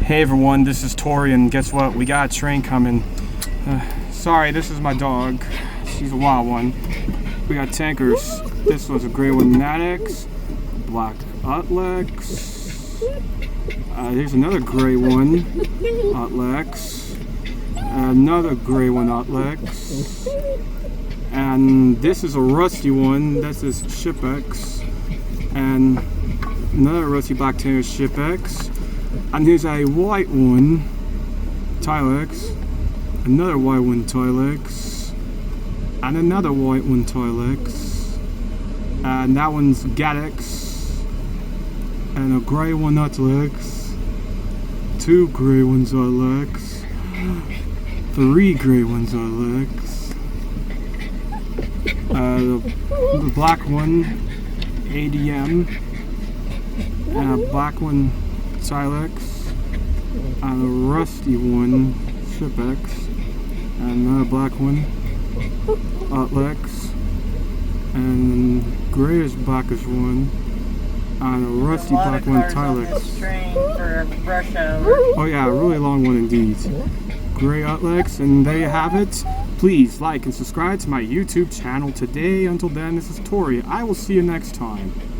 Hey everyone, this is Tori, and guess what? We got a train coming. Sorry, this is my dog. She's a wild one. We got tankers. This was a gray one, Maddox. Black Utlex. Here's another gray one, Utlex. Another gray one, Utlex. And this is a rusty one. This is Shipex. And another rusty black tanker, Shipex. And here's a white one, Tilex. Another white one, Tilex. And another white one, Tilex. And that one's Gaddix. And a gray one, Utlex. Two gray ones, Utlex. Three gray ones, Utlex. The black one, ADM. And a black one, Tilex. And a rusty one, Shipex. And another black one, Utlex. And grayish blackish one. And a rusty black one, Tilex. Oh yeah, a really long one indeed. Gray Utlex, and there you have it. Please like and subscribe to my YouTube channel today. Until then, this is Tori. I will see you next time.